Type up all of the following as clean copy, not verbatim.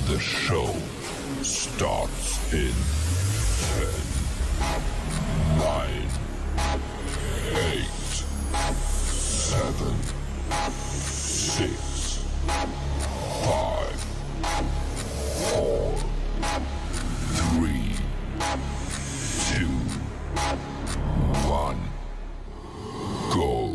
The show starts in 10, 9, 8, 7, 6, 5, 4, 3, 2, 1, go.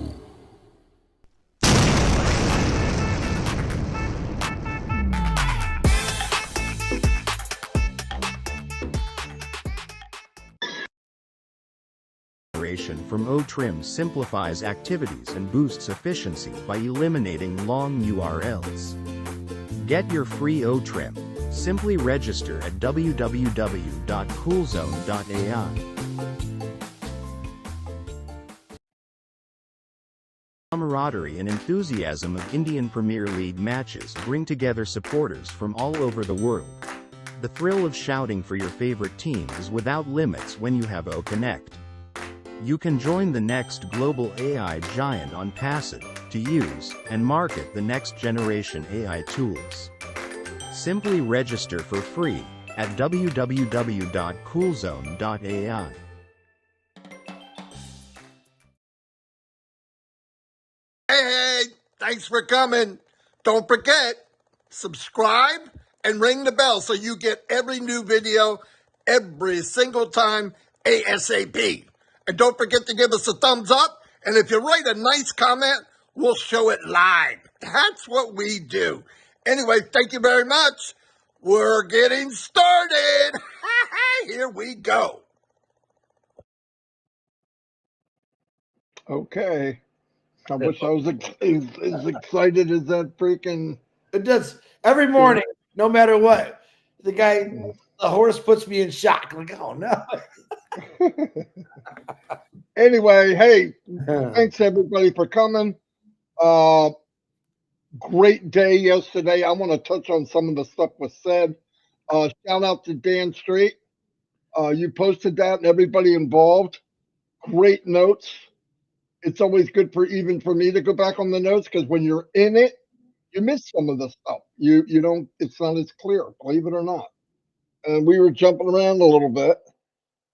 From O-Trim simplifies activities and boosts efficiency by eliminating long URLs. Get your free O-Trim. Simply register at www.coolzone.ai. Camaraderie and enthusiasm of Indian Premier League matches bring together supporters from all over the world. The thrill of shouting for your favorite team is without limits when you have O-Connect. You can join the next global AI giant Onpassive to use and market the next generation AI tools. Simply register for free at www.coolzone.ai. Hey, thanks for coming. Don't forget, subscribe and ring the bell so you get every new video every single time ASAP. And don't forget to give us a thumbs up. And if you write a nice comment, we'll show it live. That's what we do. Anyway, thank you very much. We're getting started. Here we go. Okay. I wish I was as excited as that freaking. It does every morning, no matter what. The horse puts me in shock. Like, oh no. Anyway, hey, thanks everybody for coming. Great day yesterday. I want to touch on some of the stuff was said. Shout out to Dan Street. You posted that and everybody involved. Great notes. It's always good for me to go back on the notes because when you're in it, you miss some of the stuff. You don't. It's not as clear, believe it or not. And we were jumping around a little bit.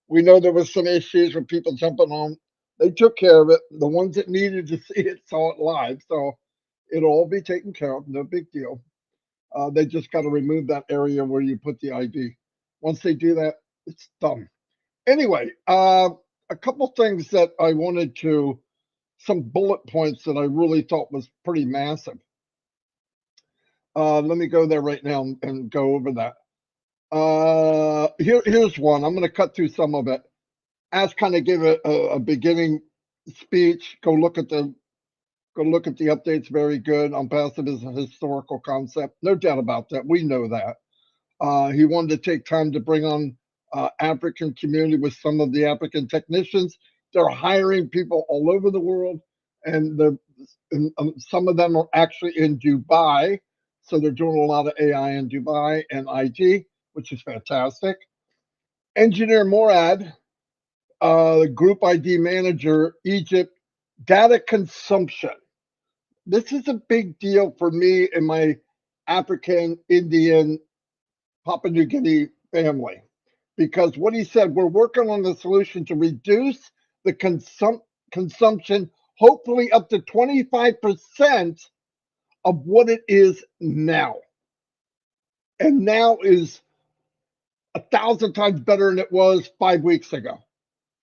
We know there was some issues with people jumping on. They took care of it. The ones that needed to see it saw it live, so it'll all be taken care of. No big deal. They just got to remove that area where you put the ID. Once they do that, it's done. Anyway, a couple things that I wanted to, some bullet points that I really thought was pretty massive. Let me go there right now and go over that. Here's one. I'm going to cut through some of it. As kind of give a beginning speech. Go look at the updates. Very good. Onpassive is a historical concept, no doubt about that. We know that. He wanted to take time to bring on African community with some of the African technicians. They're hiring people all over the world, and some of them are actually in Dubai. So they're doing a lot of AI in Dubai and IT, which is fantastic. Engineer Morad, Group ID Manager, Egypt, data consumption. This is a big deal for me and my African, Indian, Papua New Guinea family. Because what he said, we're working on the solution to reduce the consumption, hopefully up to 25% of what it is now. And now is 1,000 times better than it was 5 weeks ago.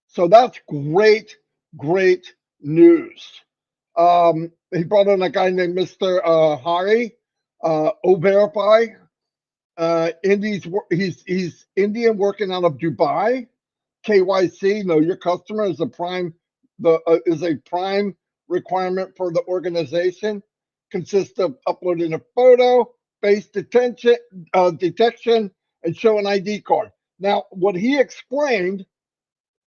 So that's great, great news. He brought in a guy named Mr. Hari, O-Verify. He's Indian working out of Dubai. KYC, know your customer, is a prime requirement for the organization. Consists of uploading a photo, face detection, and show an ID card. Now, what he explained,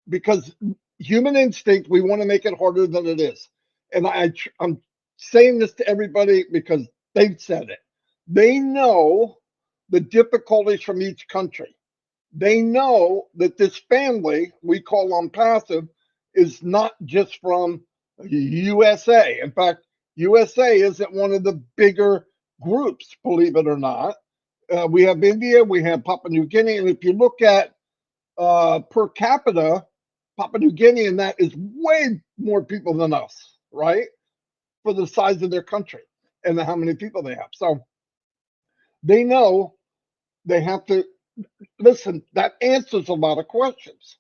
because human instinct, we want to make it harder than it is. And I'm saying this to everybody because they've said it. They know the difficulties from each country. They know that this family we call Onpassive is not just from USA. In fact, USA isn't one of the bigger groups, believe it or not. We have India, we have Papua New Guinea, and if you look at per capita, Papua New Guinea, and that is way more people than us, right? For the size of their country and how many people they have. So they know they have to listen. That answers a lot of questions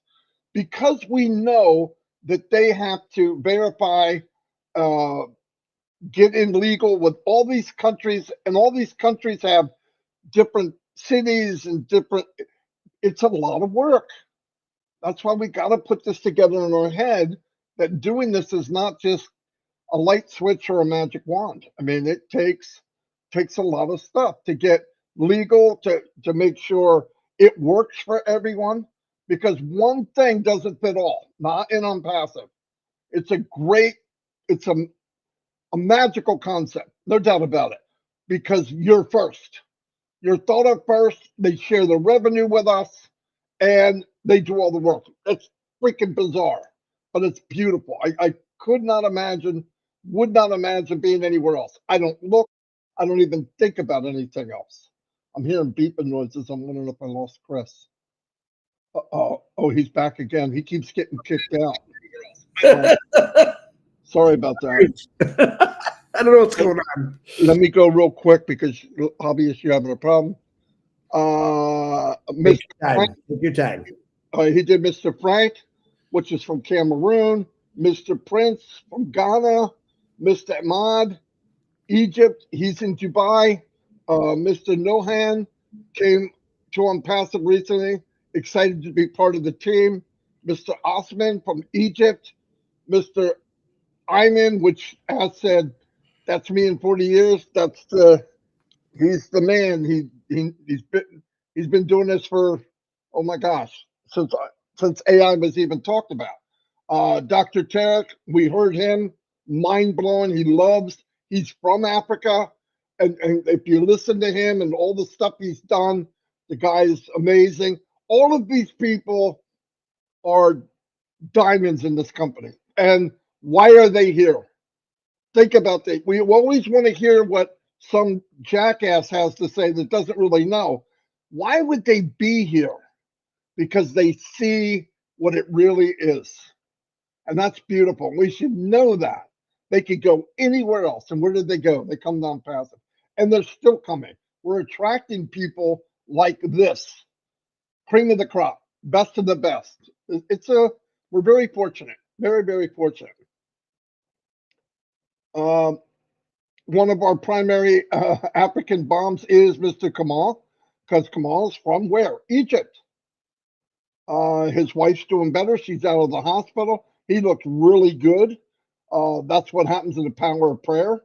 because we know that they have to verify, uh, get in legal with all these countries, and all these countries have different cities and different. It's a lot of work. That's why we got to put this together in our head that doing this is not just a light switch or a magic wand. I mean, it takes a lot of stuff to get legal to make sure it works for everyone because one thing doesn't fit all. Not in Onpassive. It's a great, it's a magical concept, no doubt about it, because you're first. You're thought of first. They share the revenue with us, and they do all the work. It's freaking bizarre, but it's beautiful. I could not imagine, would not imagine being anywhere else. I don't look, I don't even think about anything else. I'm hearing beeping noises. I'm wondering if I lost Chris. Oh, he's back again. He keeps getting kicked out. Sorry about that. I don't know what's going on. Let me go real quick because obviously you're having a problem. Take Mr. your time. Frank, Take your time. he did Mr. Frank, which is from Cameroon, Mr. Prince from Ghana, Mr. Ahmad, Egypt, he's in Dubai. Mr. Nohan came to Onpassive recently, excited to be part of the team. Mr. Osman from Egypt, Mr. Ayman, which has said, that's me in 40 years. He's the man. He's been doing this for, oh my gosh, since AI was even talked about. Dr. Tarek, we heard him, mind blowing. He's from Africa, and if you listen to him and all the stuff he's done, the guy is amazing. All of these people are diamonds in this company, and why are they here? Think about that. We always want to hear what some jackass has to say that doesn't really know. Why would they be here? Because they see what it really is. And that's beautiful. We should know that. They could go anywhere else. And where did they go? They come down passive. And they're still coming. We're attracting people like this. Cream of the crop. Best of the best. We're very fortunate. Very, very fortunate. One of our primary African bombs is Mr. Kamal, because Kamal is from where? Egypt. His wife's doing better. She's out of the hospital. He looks really good. That's what happens in the power of prayer.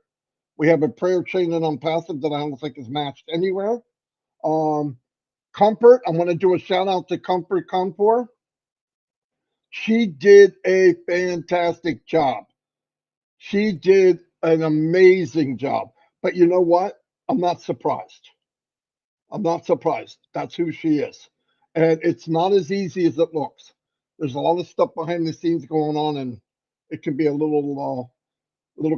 We have a prayer chain in Onpassive that I don't think is matched anywhere. Comfort, I want to do a shout out to Comfort Comfort. She did a fantastic job. She did an amazing job. But you know what? I'm not surprised. I'm not surprised. That's who she is. And it's not as easy as it looks. There's a lot of stuff behind the scenes going on, and it can be a little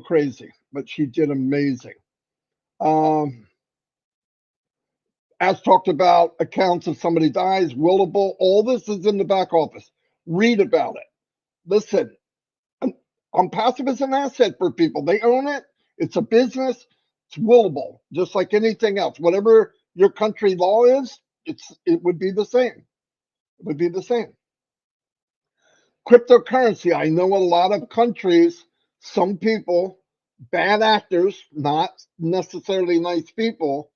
crazy. But she did amazing. As talked about, accounts if somebody dies, willable. All this is in the back office. Read about it. Listen, Onpassive is an asset for people. They own it. It's a business. It's willable, just like anything else. Whatever your country law is, it would be the same. It would be the same. Cryptocurrency. I know a lot of countries, some people, bad actors, not necessarily nice people.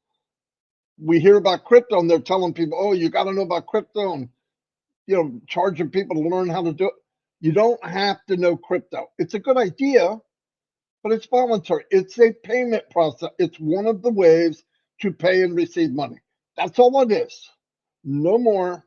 We hear about crypto and they're telling people, oh, you got to know about crypto and, charging people to learn how to do it. You don't have to know crypto. It's a good idea, but it's voluntary. It's a payment process. It's one of the ways to pay and receive money. That's all it is. No more,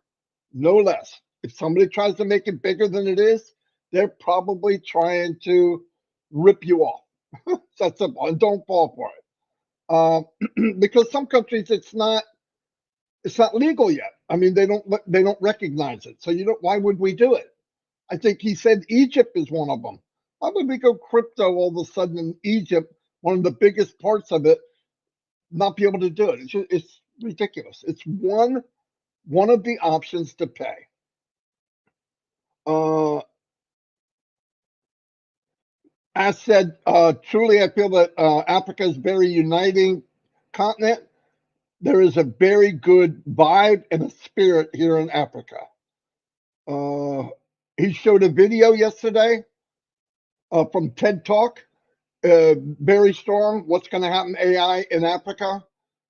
no less. If somebody tries to make it bigger than it is, they're probably trying to rip you off. It's that simple. And don't fall for it. Because some countries it's not legal yet. I mean, they don't recognize it. So why would we do it? I think he said Egypt is one of them. Why would we go crypto all of a sudden in Egypt, one of the biggest parts of it, not be able to do it? Ridiculous. It's one of the options to pay. As said, truly, I feel that Africa is a very uniting continent. There is a very good vibe and a spirit here in Africa. He showed a video yesterday from TED Talk, very strong. What's going to happen to AI in Africa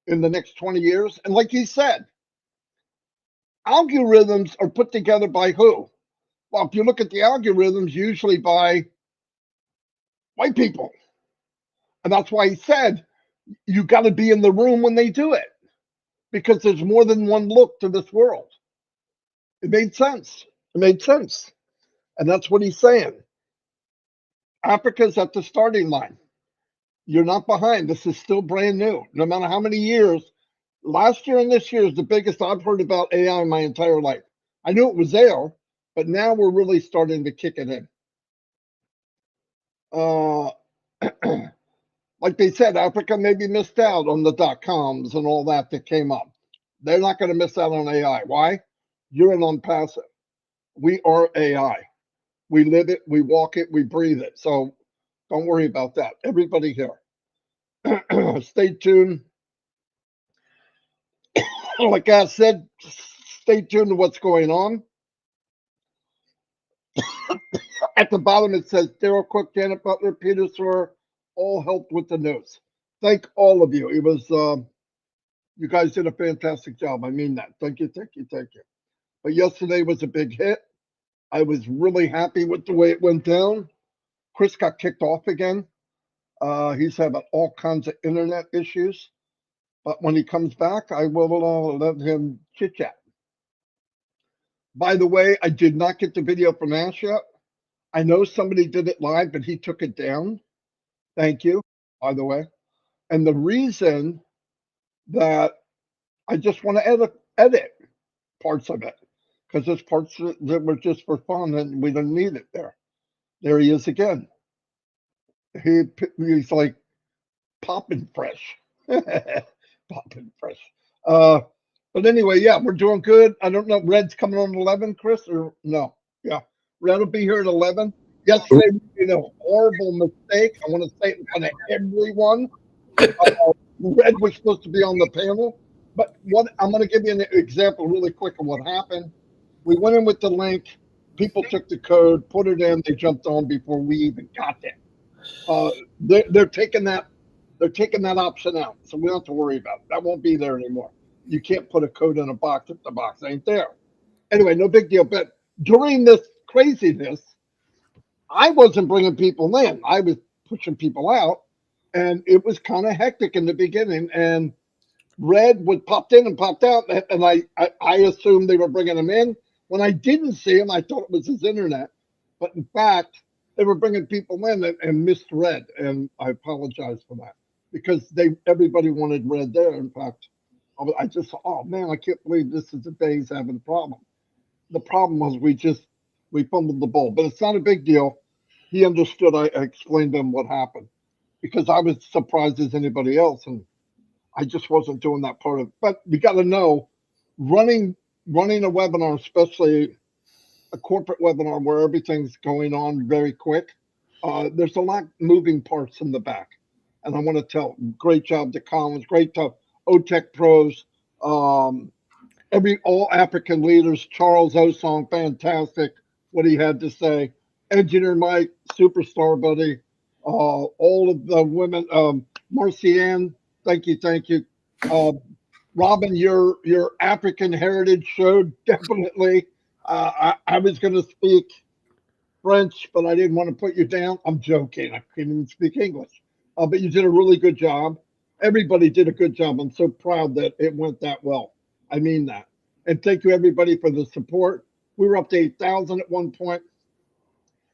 in the next 20 years? And like he said, algorithms are put together by who? Well, if you look at the algorithms, usually by white people. And that's why he said you got to be in the room when they do it, because there's more than one look to this world. It made sense. It made sense. And that's what he's saying. Africa's at the starting line. You're not behind. This is still brand new. No matter how many years, last year and this year is the biggest I've heard about AI in my entire life. I knew it was there, but now we're really starting to kick it in. Like they said, Africa maybe missed out on the .coms and all that came up. They're not going to miss out on AI. Why? You're an Onpassive. We are AI. We live it, we walk it, we breathe it. So don't worry about that. Everybody here, stay tuned. Like I said, stay tuned to what's going on. At the bottom, it says Daryl Cook, Janet Butler, Peter Sawyer, all helped with the news. Thank all of you. It was, you guys did a fantastic job. I mean that. Thank you, thank you, thank you. But yesterday was a big hit. I was really happy with the way it went down. Chris got kicked off again. He's having all kinds of internet issues. But when he comes back, I will let him chit chat. By the way, I did not get the video from Ash yet. I know somebody did it live, but he took it down. Thank you, by the way. And the reason that I just want to edit parts of it, because there's parts that were just for fun and we didn't need it there. There he is again. He's like popping fresh. Popping fresh. But anyway, yeah, we're doing good. I don't know. Red's coming on 11, Chris, or no? Yeah, Red will be here at 11. Yesterday, we made a horrible mistake. I want to say it in front of everyone. Red was supposed to be on the panel, but what I'm going to give you an example really quick of what happened. We went in with the link. People took the code, put it in. They jumped on before we even got there. They're taking that. They're taking that option out, so we don't have to worry about it. That won't be there anymore. You can't put a code in a box if the box ain't there. Anyway, no big deal. But during this craziness, I wasn't bringing people in. I was pushing people out, and it was kind of hectic in the beginning. And Red would popped in and popped out, and I assumed they were bringing him in. When I didn't see him, I thought it was his internet, but in fact, they were bringing people in and missed Red, and I apologize for that because everybody wanted Red there. In fact, I just thought, oh man, I can't believe this is the day he's having a problem. The problem was we fumbled the ball, but it's not a big deal. He understood. I explained to him what happened because I was surprised as anybody else, and I just wasn't doing that part of it. But you got to know, running a webinar, especially a corporate webinar where everything's going on very quick, there's a lot moving parts in the back. And I want to tell, great job to Collins, great job, OTech pros, all African leaders, Charles Osong, fantastic, what he had to say. Engineer Mike, superstar buddy, all of the women, Marcianne, thank you, thank you. Robin, your African heritage showed definitely. I was going to speak French, but I didn't want to put you down. I'm joking. I couldn't even speak English. But you did a really good job. Everybody did a good job. I'm so proud that it went that well. I mean that. And thank you, everybody, for the support. We were up to 8,000 at one point,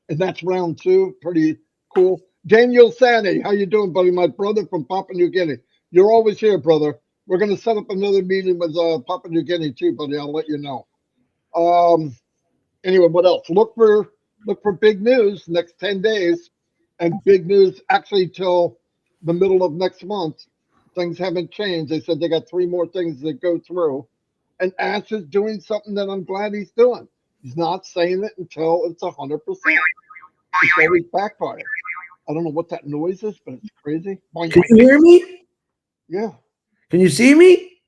and that's round two. Pretty cool. Daniel Sani, how you doing, buddy? My brother from Papua New Guinea. You're always here, brother. We're going to set up another meeting with Papua New Guinea too, buddy. I'll let you know. Anyway, what else? Look for big news next 10 days, and big news actually till the middle of next month. Things haven't changed. They said they got 3 more things to go through. And Ash is doing something that I'm glad he's doing. He's not saying it until it's 100%. It's always backfired. I don't know what that noise is, but it's crazy. Boing, Can boing. you hear me? Yeah, Can you see me?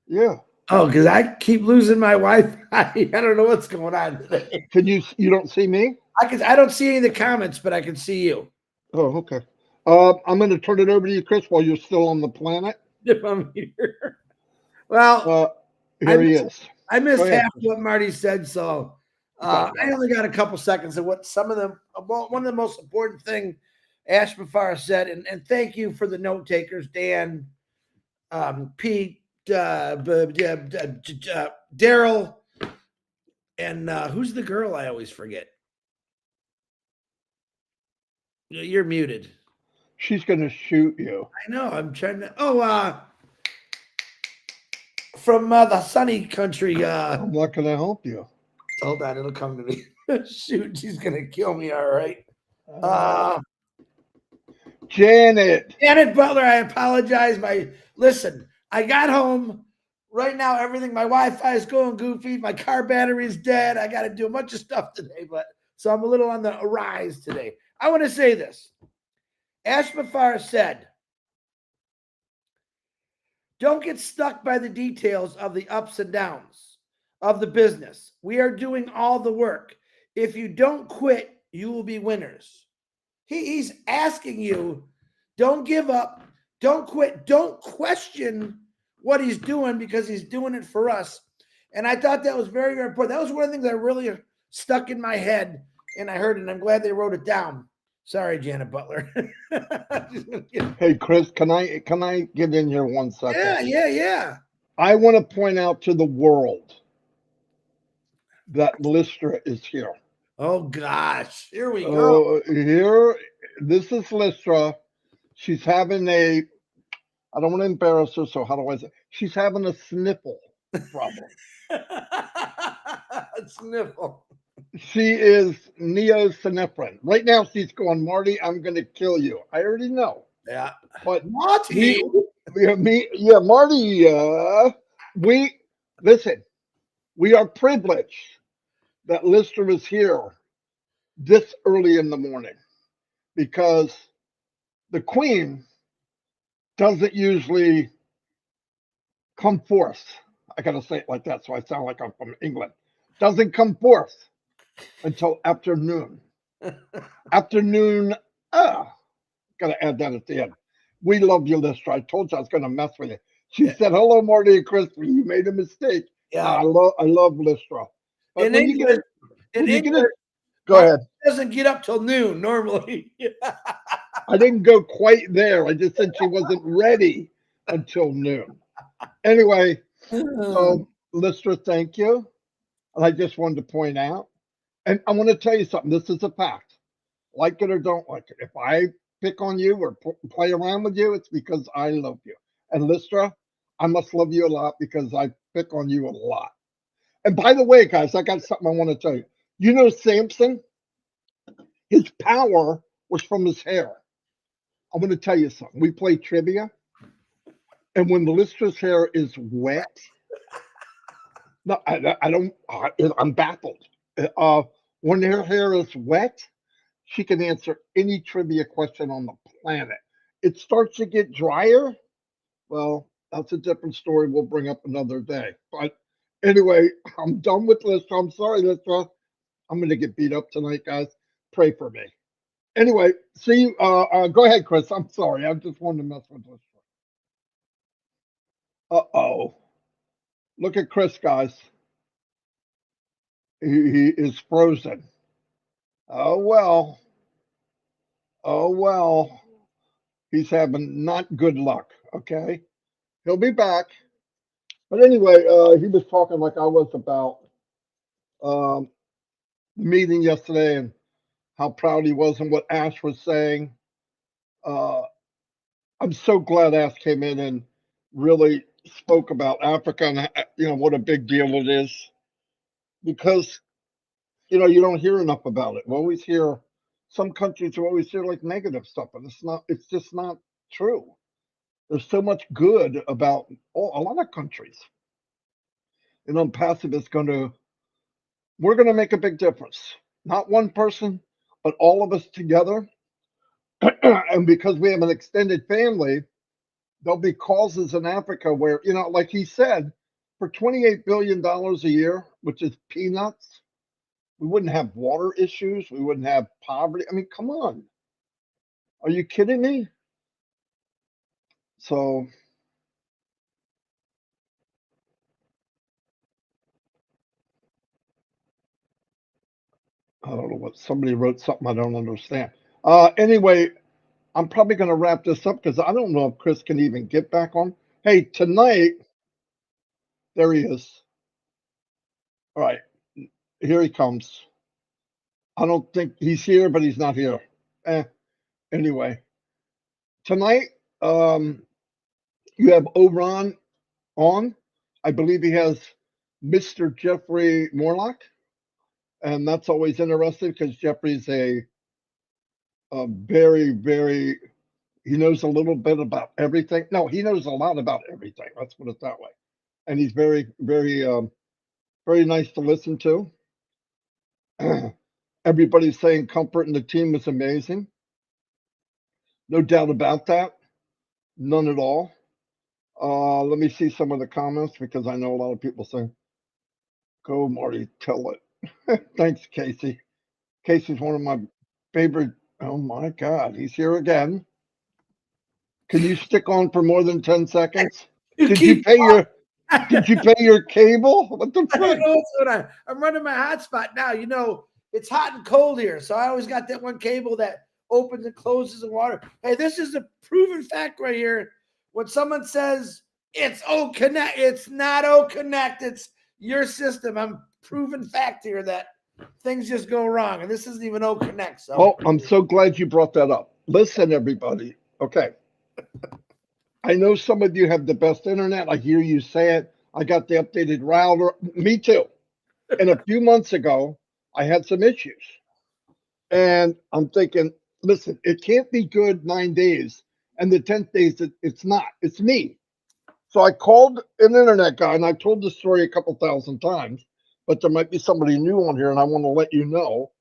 yeah. Oh, because I keep losing my Wi-Fi. I don't know what's going on today. Can you don't see me? I don't see any of the comments, but I can see you. Oh, okay. I'm going to turn it over to you, Chris, while you're still on the planet. If I'm here. Well, Here he is. I missed Go ahead, half what Marty said, so I only got a couple seconds of what some of them. One of the most important thing Ash Bafar said, and thank you for the note takers, Dan, Pete, Daryl, and who's the girl I always forget? You're muted. She's going to shoot you. I know. I'm trying to. Oh, from the sunny country. I'm not going to help you. Hold on, it'll come to me. Shoot, she's gonna kill me. All right. Janet Butler. I apologize. Listen. I got home. Right now, everything. My Wi-Fi is going goofy. My car battery is dead. I got to do a bunch of stuff today, so I'm a little on the rise today. I want to say this. Ash Bafar said, "Don't get stuck by the details of the ups and downs of the business. We are doing all the work. If you don't quit, you will be winners." He's asking you, don't give up, don't quit, don't question what he's doing because he's doing it for us. And I thought that was very, very important. That was one of the things that really stuck in my head, and I heard it, and I'm glad they wrote it down. Sorry, Janet Butler. Hey, Chris, can I get in here 1 second? Yeah. I want to point out to the world that Lystra is here. Oh gosh, here we go. This is Lystra. She's having I don't want to embarrass her, so how do I say? She's having a sniffle problem. Sniffle. She is neosynephrine. Right now, she's going, Marty, I'm going to kill you. I already know. Yeah. But Marty. Marty, listen, we are privileged that Lister is here this early in the morning because the Queen doesn't usually come forth. I got to say it like that so I sound like I'm from England. Doesn't come forth until afternoon. Afternoon, got to add that at the end. We love you, Lister. I told you I was going to mess with you. She said, hello, Marty and Chris. You made a mistake. Yeah. I love Lystra. But in English, go ahead. Doesn't get up till noon normally. I didn't go quite there. I just said she wasn't ready until noon. Anyway, so Lystra, thank you. And I just wanted to point out, and I want to tell you something. This is a fact. Like it or don't like it. If I pick on you or play around with you, it's because I love you. And Lystra, I must love you a lot because I pick on you a lot. And by the way, guys, I got something I want to tell you. You know Samson? His power was from his hair. I'm going to tell you something. We play trivia, and when Lystra's hair is wet, no, I don't. I'm baffled. When her hair is wet, she can answer any trivia question on the planet. It starts to get drier. Well, that's a different story we'll bring up another day. But anyway, I'm done with Lystra. I'm sorry, Lystra. I'm going to get beat up tonight, guys. Pray for me. Anyway, see you. Go ahead, Chris. I'm sorry. I just wanted to mess with Lystra. Uh-oh. Look at Chris, guys. He is frozen. Oh, well. Oh, well. He's having not good luck, okay? He'll be back. But anyway, he was talking like I was about the meeting yesterday and how proud he was and what Ash was saying. I'm so glad Ash came in and really spoke about Africa and what a big deal it is because you don't hear enough about it. We always hear some countries always hear like negative stuff, and it's just not true. There's so much good about a lot of countries. And Onpassive is we're going to make a big difference. Not one person, but all of us together. And because we have an extended family, there'll be causes in Africa where, like he said, for $28 billion a year, which is peanuts, we wouldn't have water issues. We wouldn't have poverty. I mean, come on. Are you kidding me? So I don't know what somebody wrote something I don't understand. Anyway, I'm probably going to wrap this up because I don't know if Chris can even get back on. Hey, tonight, there he is. All right, here he comes. I don't think he's here, but he's not here. Anyway, tonight, you have Oron on. I believe he has Mr. Jeffrey Morlock, and that's always interesting because Jeffrey's a very, very, he knows a little bit about everything. No, he knows a lot about everything. Let's put it that way. And he's very, very, very nice to listen to. Everybody's saying comfort in the team is amazing. No doubt about that. None at all. Let me see some of the comments because I know a lot of people say, go Marty, tell it. Thanks, Casey. Casey's one of my favorite. Oh my God, he's here again. Can you stick on for more than 10 seconds? Did you pay your cable? What the I don't frick? know what's going on. I'm running my hotspot now. It's hot and cold here, so I always got that one cable that opens and closes in water. Hey, this is a proven fact right here. When someone says it's O Connect, it's not O Connect. It's your system. I'm proven fact here that things just go wrong, and this isn't even O Connect. So, Oh, I'm so glad you brought that up. Listen, everybody. Okay. I know some of you have the best internet. I hear you say it. I got the updated router. Me too. And a few months ago, I had some issues. And I'm thinking, listen, it can't be good 9 days. And the 10th day, it's not. It's me. So I called an internet guy, and I told the story a couple thousand times, but there might be somebody new on here, and I want to let you know.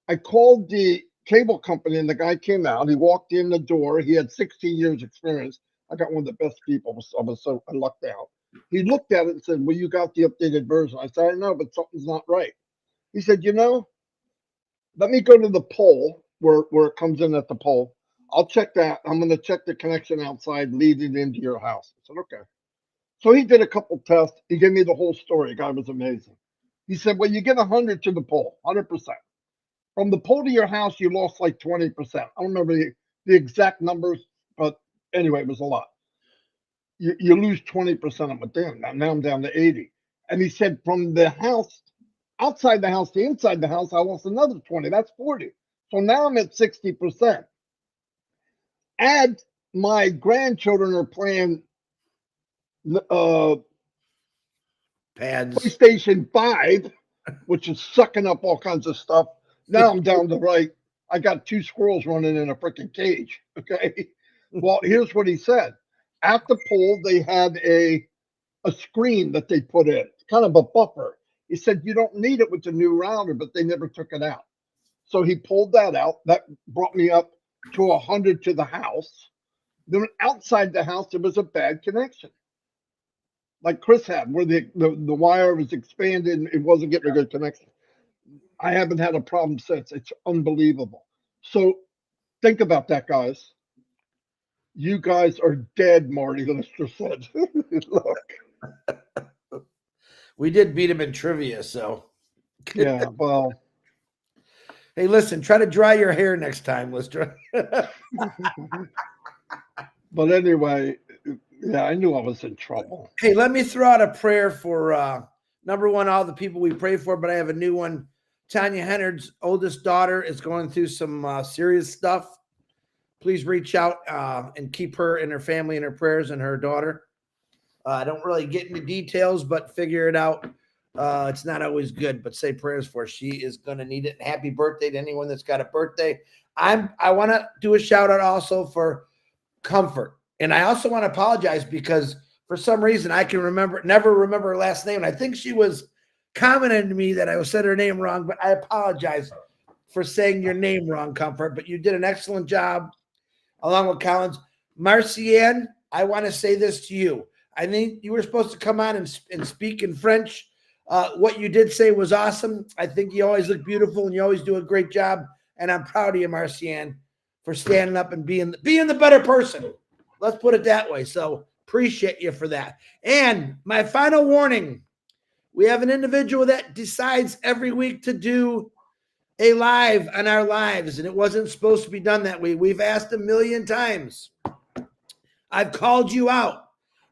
I called the cable company, and the guy came out. He walked in the door. He had 16 years experience. I got one of the best people. I lucked out. He looked at it and said, well, you got the updated version. I said, I know, but something's not right. He said, let me go to the pole where it comes in at the pole. I'll check that. I'm going to check the connection outside leading into your house. I said, okay. So he did a couple tests. He gave me the whole story. The guy was amazing. He said, well, you get 100 to the pole, 100%. From the pole to your house, you lost like 20%. I don't remember the exact numbers, but anyway, it was a lot. You lose 20% of it. Damn, now I'm down to 80. And he said from the house, outside the house to inside the house, I lost another 20. That's 40. So now I'm at 60%. Add my grandchildren are playing pads. PlayStation 5, which is sucking up all kinds of stuff. Now I'm down to I got 2 squirrels running in a freaking cage. Okay. Well, here's what he said. At the pole, they had a screen that they put in, kind of a buffer. He said, you don't need it with the new router, but they never took it out. So he pulled that out. That brought me up to 100 to the house. Then outside the house, there was a bad connection. Like Chris had, where the wire was expanded and it wasn't getting a good connection. I haven't had a problem since. It's unbelievable. So think about that, guys. You guys are dead, Marty Lister said. Look. We did beat him in trivia, so. Yeah, well. Hey, listen, try to dry your hair next time, Lister. But anyway, yeah, I knew I was in trouble. Hey, let me throw out a prayer for, number one, all the people we pray for, but I have a new one. Tanya Hennard's oldest daughter is going through some serious stuff. Please reach out and keep her and her family in her prayers and her daughter. I don't really get into details, but figure it out. It's not always good, but say prayers for her. She is going to need it. Happy birthday to anyone that's got a birthday. I want to do a shout out also for comfort. And I also want to apologize because for some reason I can never remember her last name. And I think she was commenting to me that I said her name wrong, but I apologize for saying your name wrong, Comfort. But you did an excellent job along with Collins. Marcianne, I want to say this to you. I think you were supposed to come on and speak in French. What you did say was awesome. I think you always look beautiful and you always do a great job. And I'm proud of you, Marcianne, for standing up and being the better person. Let's put it that way. So appreciate you for that. And my final warning, we have an individual that decides every week to do a live on our lives, and it wasn't supposed to be done that way. We've asked a million times. I've called you out,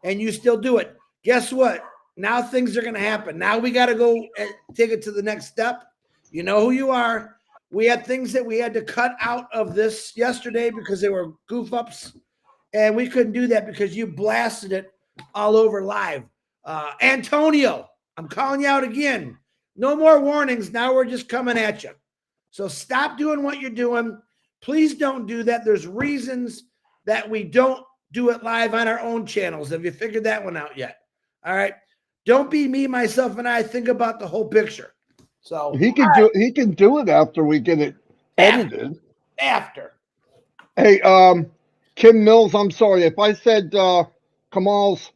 and you still do it. Guess what? Now things are going to happen. Now we got to go and take it to the next step. You know who you are. We had things that we had to cut out of this yesterday because they were goof ups, and we couldn't do that because you blasted it all over live. Antonio, I'm calling you out again. No more warnings. Now we're just coming at you. So stop doing what you're doing. Please don't do that. There's reasons that we don't do it live on our own channels. Have you figured that one out yet? All right. Don't be me, myself, and I. Think about the whole picture. So He can do it after we get it edited. After. Hey, Kim Mills, I'm sorry if I said Kamal's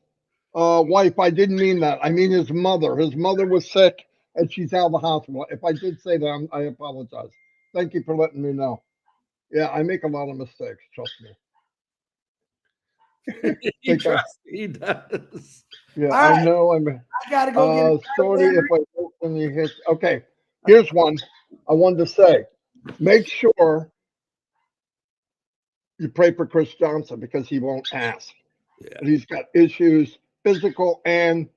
wife. I didn't mean that. I mean his mother. His mother was sick and she's out of the hospital. If I did say that, I apologize. Thank you for letting me know. Yeah, I make a lot of mistakes. Trust me. He does. Yeah, All I right. know. I gotta go get sorry if I when you hit. Okay, here's one I wanted to say. Make sure you pray for Chris Johnson because he won't ask. Yeah. But he's got issues, physical and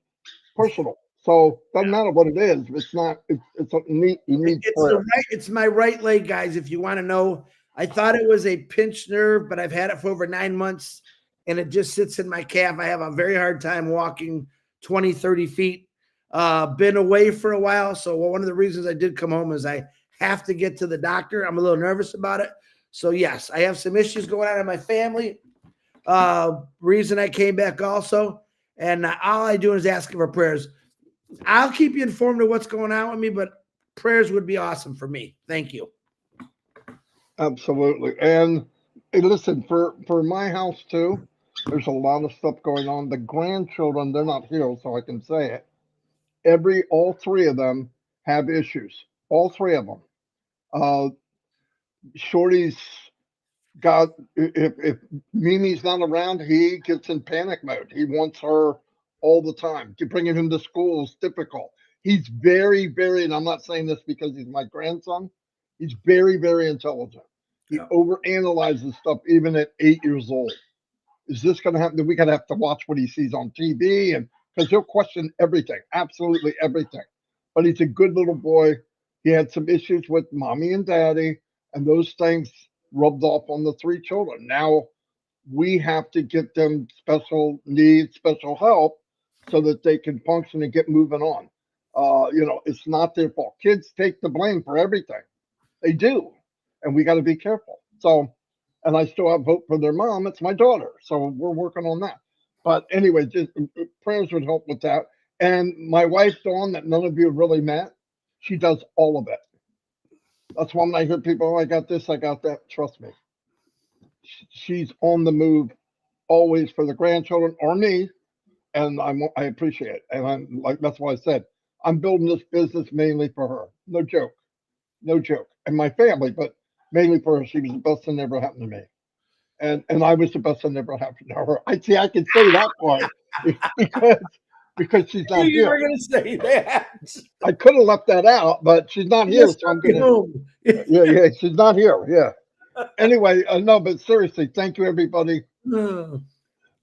personal. So doesn't matter what it is. It's not. It's a neat. You need prayer. It's my right leg, guys. If you want to know, I thought it was a pinched nerve, but I've had it for over 9 months, and it just sits in my calf. I have a very hard time walking 20, 30 feet. Been away for a while, so one of the reasons I did come home is I have to get to the doctor. I'm a little nervous about it. So yes, I have some issues going on in my family. Reason I came back also, and all I do is ask for prayers. I'll keep you informed of what's going on with me, but prayers would be awesome for me. Thank you. Absolutely. And hey, listen, for my house too, there's a lot of stuff going on. The grandchildren, they're not here, so I can say it. All three of them have issues. All three of them. Shorty's got, if Mimi's not around, he gets in panic mode. He wants her all the time. Bringing him to school is difficult. He's very, very, and I'm not saying this because he's my grandson. He's very, very intelligent. He overanalyzes stuff even at 8 years old. Is this going to happen? We gotta have to watch what he sees on TV, and because he'll question everything, absolutely everything. But he's a good little boy. He had some issues with mommy and daddy, and those things rubbed off on the three children. Now we have to get them special needs, special help, so that they can function and get moving on. It's not their fault. Kids take the blame for everything. They do. And we got to be careful. So, and I still have hope for their mom. It's my daughter. So we're working on that. But anyway, just prayers would help with that. And my wife, Dawn, that none of you have really met, she does all of it. That's why when I hear people, oh, I got this, I got that, trust me. She's on the move always for the grandchildren or me. And I appreciate it. And I'm like, that's why I said, I'm building this business mainly for her. No joke. No joke. And my family, but mainly for her. She was the best thing that ever happened to me. And I was the best thing that ever happened to her. I can say that part because she's not You here. were going to say that. I could have left that out, but she's not here, so I'm gonna. Yeah, she's not here. Yeah. Anyway, no, but seriously, thank you, everybody.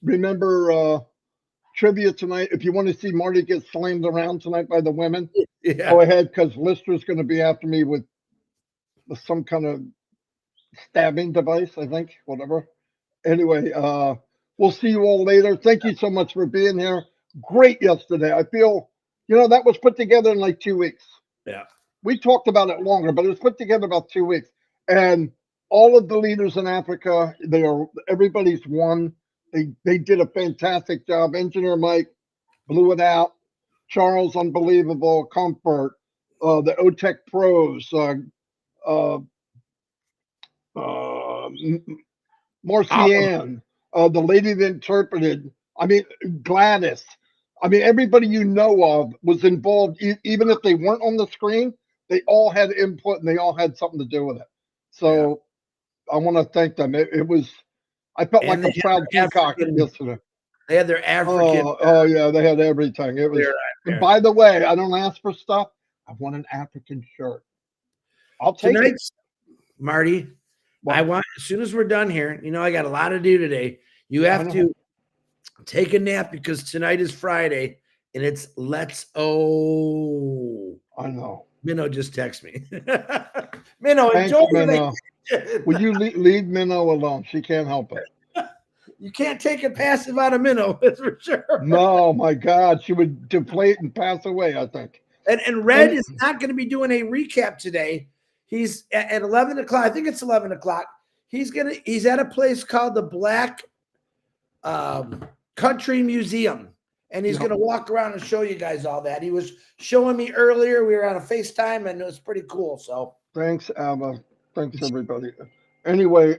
Remember trivia tonight. If you want to see Marty get slammed around tonight by the women, go ahead, because Lister's going to be after me with some kind of stabbing device, I think, whatever. Anyway, we'll see you all later. Thank you so much for being here. Great yesterday. I feel, that was put together in like 2 weeks. Yeah. We talked about it longer, but it was put together about 2 weeks. And all of the leaders in Africa, everybody's won They did a fantastic job. Engineer Mike blew it out. Charles, unbelievable. Comfort, the OTech pros, uh, uh, Marcianne, the lady that interpreted. I mean, Gladys. I mean, everybody you know of was involved, even if they weren't on the screen. They all had input and they all had something to do with it. So I want to thank them. It was. I felt And like they a proud had their peacock African, yesterday. they had their African. Oh yeah, they had everything. It was. There, And there. by the way, I don't ask for stuff. I want an African shirt. I'll take it. Tonight's Marty. Well, I want as soon as we're done here. You know, I got a lot to do today. You I have know. to take a nap because tonight is Friday and it's let's I know. Minnow just text me. Minnow, Thanks, enjoy your Minnow. vacation. Will you leave Minnow alone? She can't help it. You can't take a passive out of Minnow, that's for sure. No, my God, she would deflate and pass away, I think. And Red is not going to be doing a recap today. He's at 11 o'clock. I think it's 11 o'clock. He's at a place called the Black Country Museum. And he's going to walk around and show you guys all that. He was showing me earlier. We were on a FaceTime and it was pretty cool. So Thanks, Ava. Thanks, everybody. Anyway,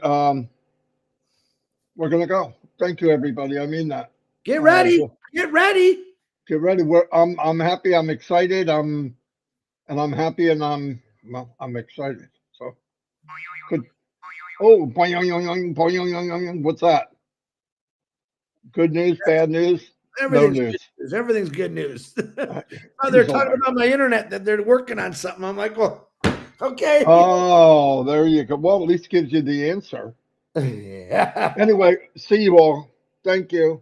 we're gonna go. Thank you, everybody. I mean that. get ready. Get ready. Get ready. I'm happy. I'm excited. I'm happy and I'm excited. So good. Oh, what's that? Good news, bad news? Everything's No good news. news. Everything's good news. Oh, they're talking about my internet that they're working on something. I'm like, well, okay. Oh, there you go. Well, at least gives you the answer. Yeah. Anyway, see you all. Thank you.